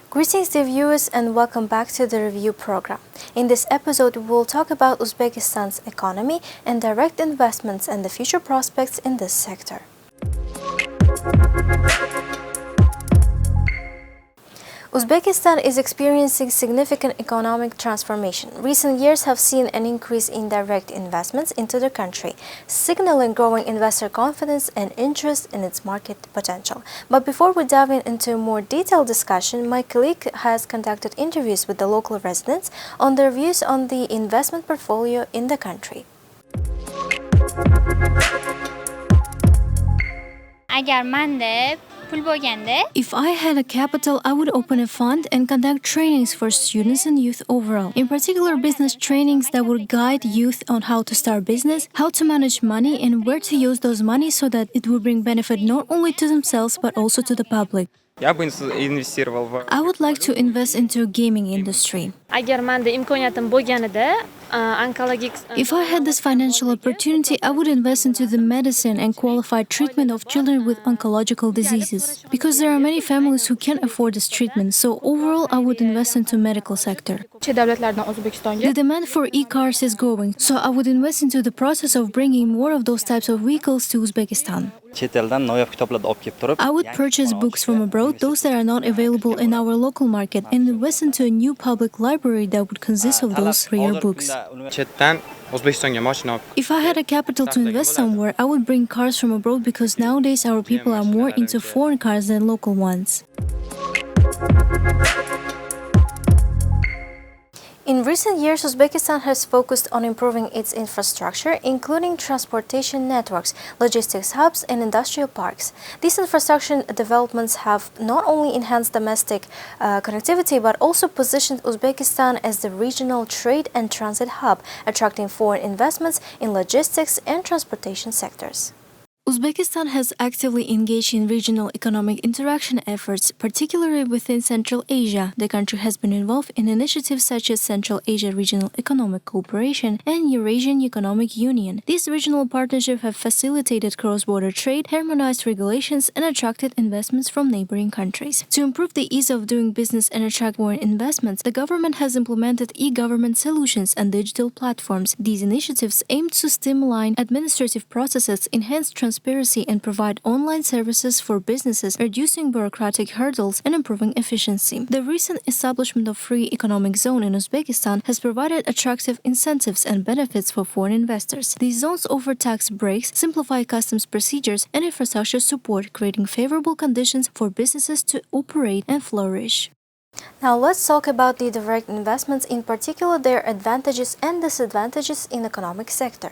Greetings dear viewers and welcome back to the review program. In this episode we will talk about Uzbekistan's economy and direct investments and the future prospects in this sector. Uzbekistan is experiencing significant economic transformation. Recent years have seen an increase in direct investments into the country, signaling growing investor confidence and interest in its market potential. But before we dive into a more detailed discussion, my colleague has conducted interviews with the local residents on their views on the investment portfolio in the country. If I had a capital, I would open a fund and conduct trainings for students and youth overall. In particular, business trainings that would guide youth on how to start business, how to manage money, and where to use those money so that it will bring benefit not only to themselves but also to the public. I would like to invest into gaming industry. If I had this financial opportunity, I would invest into the medicine and qualified treatment of children with oncological diseases. Because there are many families who can't afford this treatment, so overall I would invest into medical sector. The demand for e-cars is growing, so I would invest into the process of bringing more of those types of vehicles to Uzbekistan. I would purchase books from abroad, those that are not available in our local market, and invest into a new public library that would consist of those rare books. If I had a capital to invest somewhere, I would bring cars from abroad because nowadays our people are more into foreign cars than local ones. In recent years, Uzbekistan has focused on improving its infrastructure, including transportation networks, logistics hubs, and industrial parks. These infrastructure developments have not only enhanced domestic connectivity, but also positioned Uzbekistan as the regional trade and transit hub, attracting foreign investments in logistics and transportation sectors. Uzbekistan has actively engaged in regional economic interaction efforts, particularly within Central Asia. The country has been involved in initiatives such as Central Asia Regional Economic Cooperation and Eurasian Economic Union. These regional partnerships have facilitated cross-border trade, harmonized regulations, and attracted investments from neighboring countries. To improve the ease of doing business and attract foreign investments, the government has implemented e-government solutions and digital platforms. These initiatives aim to streamline administrative processes, enhance transparency, and provide online services for businesses, reducing bureaucratic hurdles and improving efficiency. The recent establishment of free economic zone in Uzbekistan has provided attractive incentives and benefits for foreign investors. These zones offer tax breaks, simplify customs procedures, and infrastructure support, creating favorable conditions for businesses to operate and flourish. Now let's talk about the direct investments, in particular their advantages and disadvantages in the economic sector.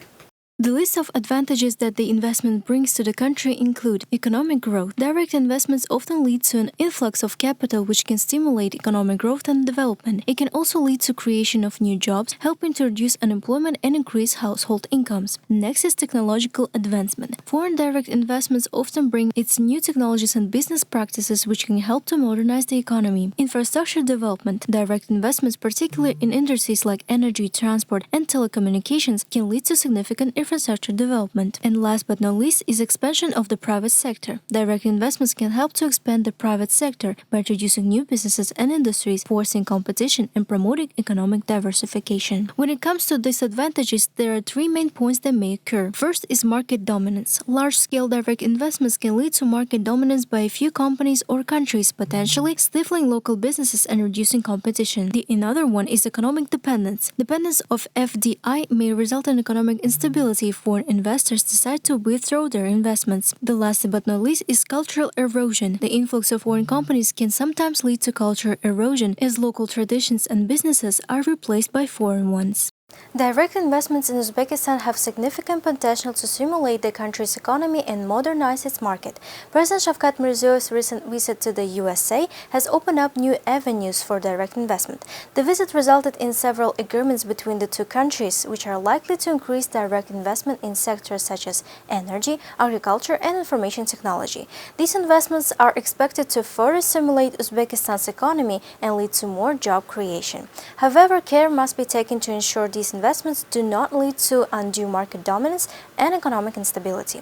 The list of advantages that the investment brings to the country include economic growth. Direct investments often lead to an influx of capital which can stimulate economic growth and development. It can also lead to creation of new jobs, helping to reduce unemployment and increase household incomes. Next is technological advancement. Foreign direct investments often bring its new technologies and business practices which can help to modernize the economy. Infrastructure development. Direct investments, particularly in industries like energy, transport, and telecommunications, can lead to significant infrastructure development. And last but not least is expansion of the private sector. Direct investments can help to expand the private sector by introducing new businesses and industries, forcing competition and promoting economic diversification. When it comes to disadvantages, there are three main points that may occur. First is market dominance. Large-scale direct investments can lead to market dominance by a few companies or countries, potentially stifling local businesses and reducing competition. The another one is economic dependence. Dependence of FDI may result in economic instability if foreign investors decide to withdraw their investments. The last but not least is cultural erosion. The influx of foreign companies can sometimes lead to cultural erosion as local traditions and businesses are replaced by foreign ones. Direct investments in Uzbekistan have significant potential to stimulate the country's economy and modernize its market. President Shavkat Mirziyoyev's recent visit to the USA has opened up new avenues for direct investment. The visit resulted in several agreements between the two countries, which are likely to increase direct investment in sectors such as energy, agriculture, and information technology. These investments are expected to further stimulate Uzbekistan's economy and lead to more job creation. However, care must be taken to ensure these investments do not lead to undue market dominance and economic instability.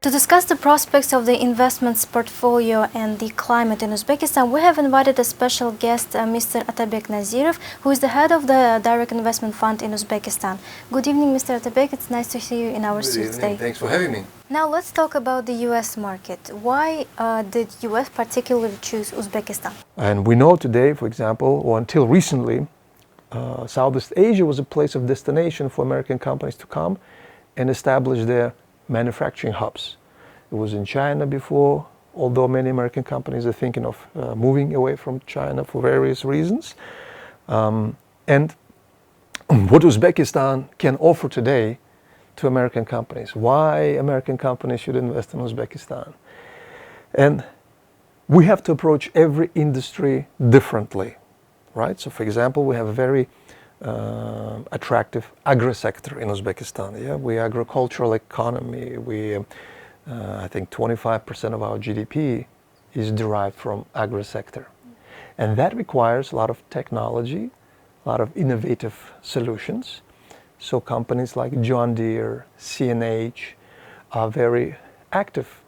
To discuss the prospects of the investments portfolio and the climate in Uzbekistan, we have invited a special guest, Mr. Atabek Nazirov, who is the head of the Direct Investment Fund in Uzbekistan. Good evening, Mr. Atabek. It's nice to see you in our studio today. Thanks for having me. Now let's talk about the U.S. market. Why did U.S. particularly choose Uzbekistan? And we know today, for example, or until recently, Southeast Asia was a place of destination for American companies to come and establish their manufacturing hubs. It was in China before, although many American companies are thinking of moving away from China for various reasons. And what Uzbekistan can offer today to American companies, why American companies should invest in Uzbekistan. And we have to approach every industry differently, right? So for example, we have a very attractive agri-sector in Uzbekistan. Yeah, we agricultural economy. I think 25% of our GDP is derived from agri-sector, and that requires a lot of technology, a lot of innovative solutions. So companies like John Deere, CNH are very active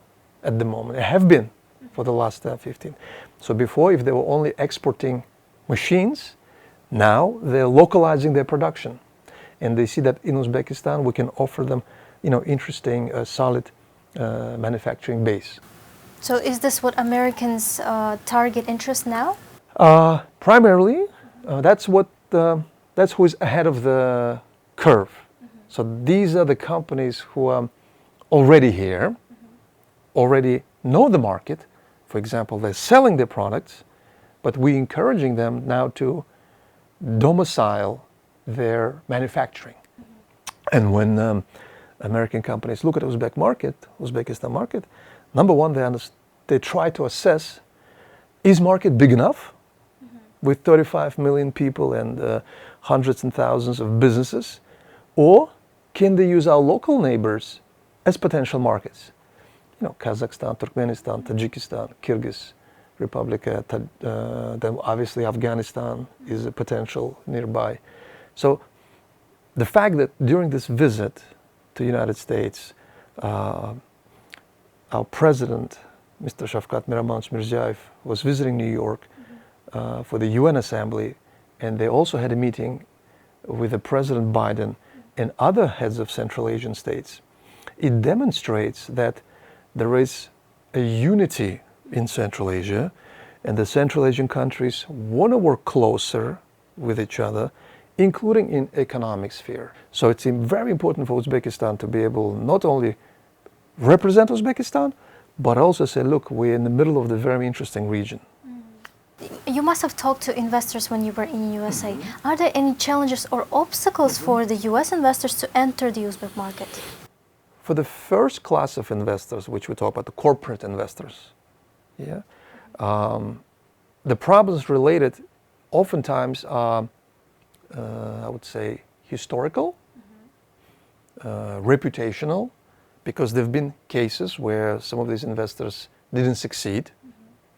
at the moment. They have been for the last 15. So before, if they were only exporting machines, now they're localizing their production, and they see that in Uzbekistan we can offer them, interesting, solid manufacturing base. So is this what Americans target interest now? Primarily, that's who is ahead of the curve. So these are the companies who are already here, already know the market. For example, they're selling their products, but we're encouraging them now to domicile their manufacturing. And when American companies look at Uzbekistan market, number one, they try to assess, is market big enough with 35 million people and hundreds and thousands of businesses, or can they use our local neighbors as potential markets? Kazakhstan, Turkmenistan, Tajikistan, Kyrgyz Republic, then obviously Afghanistan is a potential nearby. So the fact that during this visit to the United States, our president, Mr. Shavkat Mirziyoyev, was visiting New York for the UN Assembly, and they also had a meeting with the President Biden and other heads of Central Asian states. It demonstrates that there is a unity in Central Asia, and the Central Asian countries want to work closer with each other, including in economic sphere. So it's very important for Uzbekistan to be able not only represent Uzbekistan, but also say, look, we're in the middle of the very interesting region. You must have talked to investors when you were in USA. Are there any challenges or obstacles for the US investors to enter the Uzbek market? For the first class of investors, which we talk about, the corporate investors, the problems related oftentimes are, I would say, historical, reputational, because there have been cases where some of these investors didn't succeed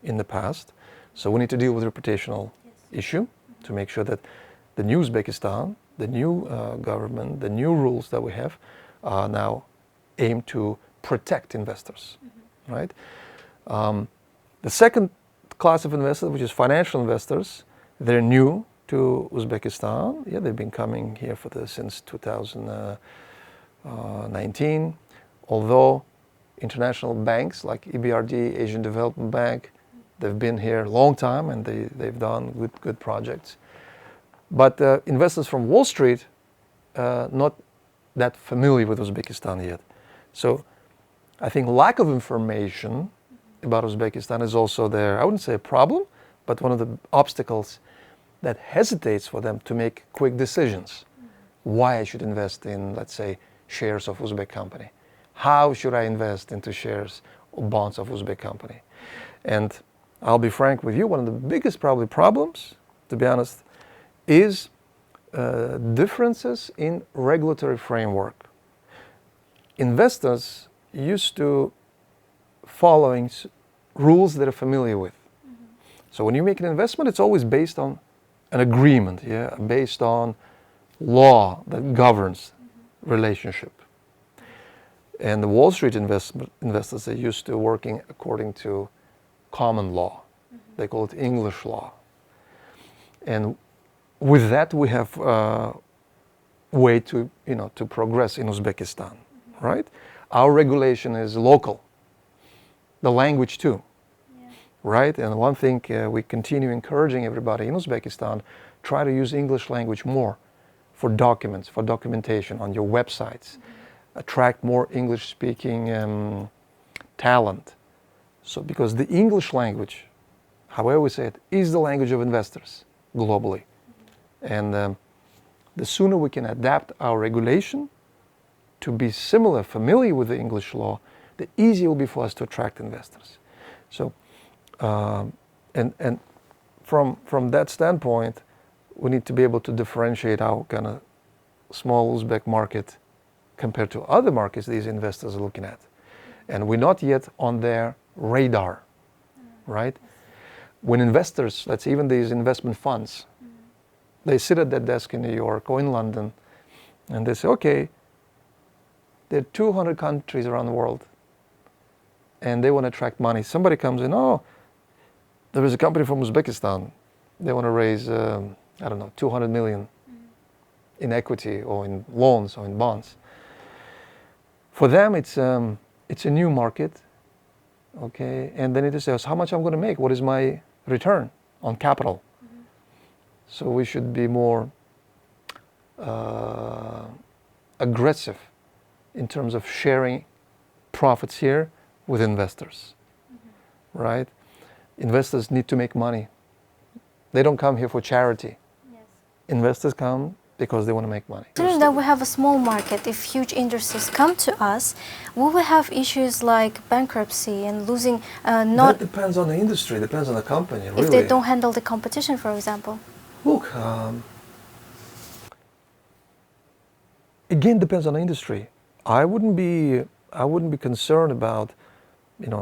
in the past. So we need to deal with reputational issue to make sure that the new Uzbekistan, the new government, the new rules that we have are now aimed to protect investors, right? The second class of investors, which is financial investors, they're new to Uzbekistan. Yeah, they've been coming here since 2019. Although international banks like EBRD, Asian Development Bank, they've been here a long time and they've done good projects. But investors from Wall Street not that familiar with Uzbekistan yet. So I think lack of information about Uzbekistan is also there. I wouldn't say a problem, but one of the obstacles that hesitates for them to make quick decisions. Why I should invest in, let's say, shares of Uzbek company? How should I invest into shares or bonds of Uzbek company? And I'll be frank with you, one of the biggest probably problems, to be honest, is differences in regulatory framework. Investors used to following rules they're familiar with. So when you make an investment, it's always based on an agreement, based on law that governs relationship. And the Wall Street investors are used to working according to common law. They call it English law. And with that, we have a way to progress in Uzbekistan, right? Our regulation is local. The language too, right? And one thing we continue encouraging everybody in Uzbekistan, try to use English language more for documents, for documentation on your websites. Attract more English-speaking talent. So because the English language, however we say it, is the language of investors globally. And the sooner we can adapt our regulation to be similar, familiar with the English law, the easier it will be for us to attract investors. So, and from that standpoint, we need to be able to differentiate our kind of small Uzbek market compared to other markets these investors are looking at. And we're not yet on their radar, right? When investors, let's say even these investment funds, they sit at their desk in New York or in London, and they say, okay, there are 200 countries around the world, and they want to attract money. Somebody comes in, oh, there is a company from Uzbekistan. They want to raise, 200 million in equity or in loans or in bonds. For them, it's a new market, okay? And they need to say, how much I'm going to make? What is my return on capital? So we should be more aggressive in terms of sharing profits here with investors, right? Investors need to make money. They don't come here for charity. Yes. Investors come because they want to make money. Considering that we have a small market, if huge industries come to us, we will have issues like bankruptcy and losing That depends on the industry, depends on the company, really. If they don't handle the competition, for example. Look, again, depends on the industry. I wouldn't be concerned about,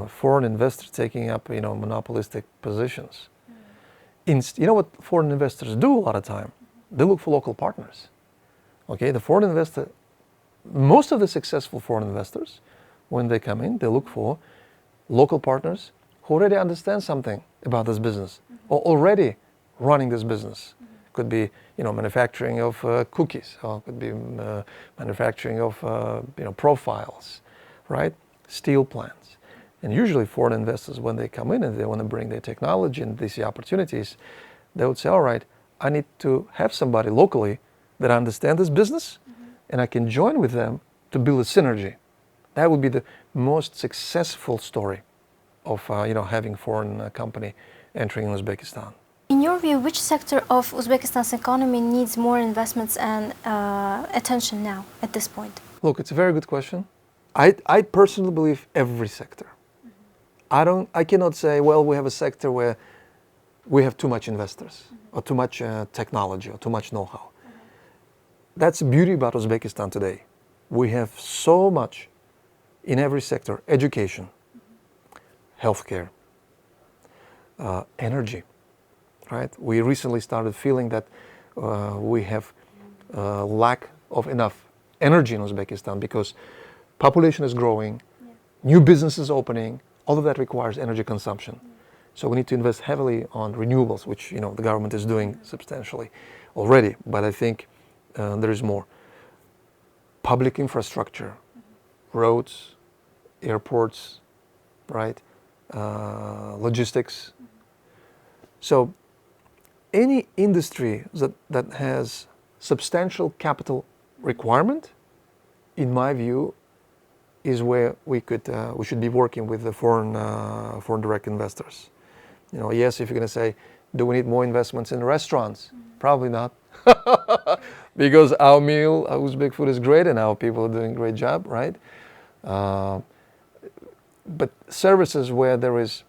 foreign investors taking up, monopolistic positions. You know what foreign investors do a lot of time? They look for local partners. Okay, the foreign investor, most of the successful foreign investors, when they come in, they look for local partners who already understand something about this business or already running this business. Could be, manufacturing of cookies, or could be manufacturing of, profiles, right? Steel plants. And usually foreign investors, when they come in and they want to bring their technology and they see opportunities, they would say, all right, I need to have somebody locally that understands this business and I can join with them to build a synergy. That would be the most successful story of, having foreign company entering Uzbekistan. In your view, which sector of Uzbekistan's economy needs more investments and attention now, at this point? Look, it's a very good question. I personally believe every sector. I cannot say, well, we have a sector where we have too much investors or too much technology or too much know-how. That's the beauty about Uzbekistan today. We have so much in every sector: education, healthcare, energy. Right? We recently started feeling that we have lack of enough energy in Uzbekistan because population is growing, new businesses opening. All of that requires energy consumption. So we need to invest heavily on renewables, which the government is doing substantially already. But I think there is more. Public infrastructure, roads, airports, right? Logistics. So any industry that has substantial capital requirement, in my view, is where we should be working with the foreign direct investors. Yes, if you're going to say, do we need more investments in restaurants? Probably not. Because our meal, our Uzbek food is great and our people are doing a great job, right? But services where there is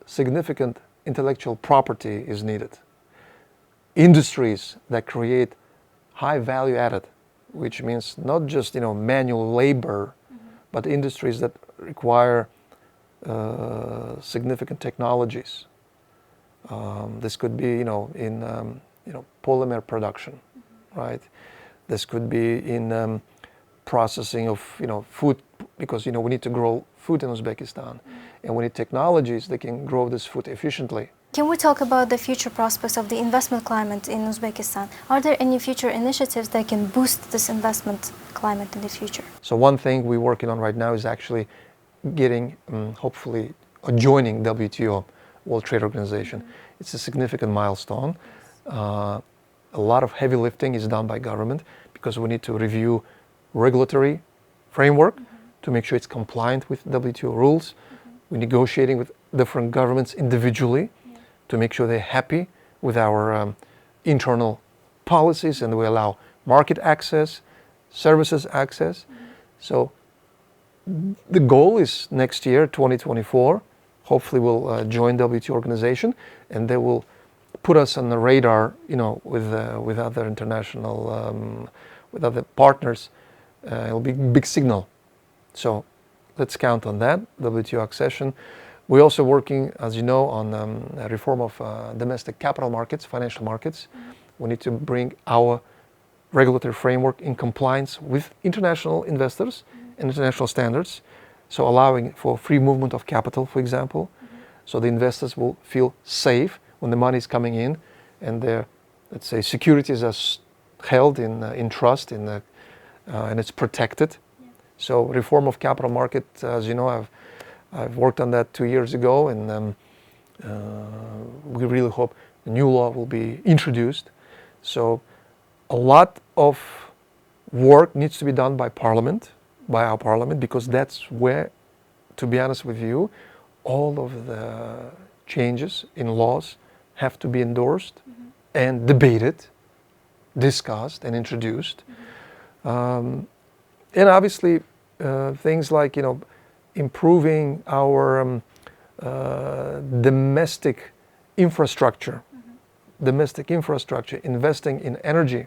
significant intellectual property is needed. Industries that create high value added, which means not just manual labor, but industries that require significant technologies. This could be in polymer production, right? This could be in processing of food, because we need to grow food in Uzbekistan, and we need technologies that can grow this food efficiently. Can we talk about the future prospects of the investment climate in Uzbekistan? Are there any future initiatives that can boost this investment climate in the future? So one thing we're working on right now is actually getting, hopefully, joining WTO, World Trade Organization. It's a significant milestone. A lot of heavy lifting is done by government because we need to review regulatory framework to make sure it's compliant with WTO rules. We're negotiating with different governments individually to make sure they're happy with our internal policies, and we allow market access, services access. So the goal is next year, 2024, hopefully we'll join WTO organization, and they will put us on the radar, with other international, with other partners. It'll be a big signal. So let's count on that, WTO accession. We're also working, as you know, on a reform of domestic capital markets, financial markets. We need to bring our regulatory framework in compliance with international investors and international standards. So allowing for free movement of capital, for example, so the investors will feel safe when the money is coming in, and their, let's say, securities are held in trust, and it's protected. So reform of capital market, as you know, I've worked on that 2 years ago, and we really hope a new law will be introduced. So a lot of work needs to be done by Parliament, by our Parliament, because that's where, to be honest with you, all of the changes in laws have to be endorsed and debated, discussed and introduced. And obviously things like improving our domestic infrastructure, investing in energy,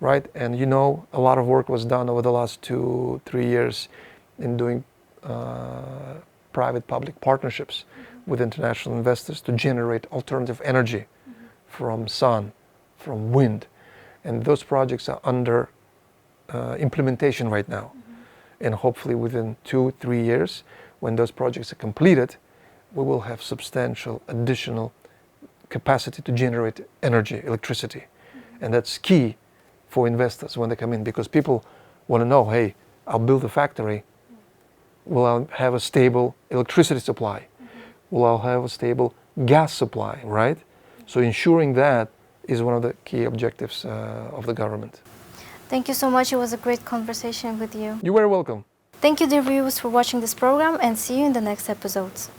right? And a lot of work was done over the last 2-3 years in doing private-public partnerships with international investors to generate alternative energy from sun, from wind. And those projects are under implementation right now. And hopefully within 2-3 years, when those projects are completed, we will have substantial additional capacity to generate energy, electricity. And that's key for investors when they come in, because people want to know, hey, I'll build a factory. Will I have a stable electricity supply? Will I have a stable gas supply, right? So ensuring that is one of the key objectives of the government. Thank you so much. It was a great conversation with you. You're very welcome. Thank you, dear viewers, for watching this program, and see you in the next episodes.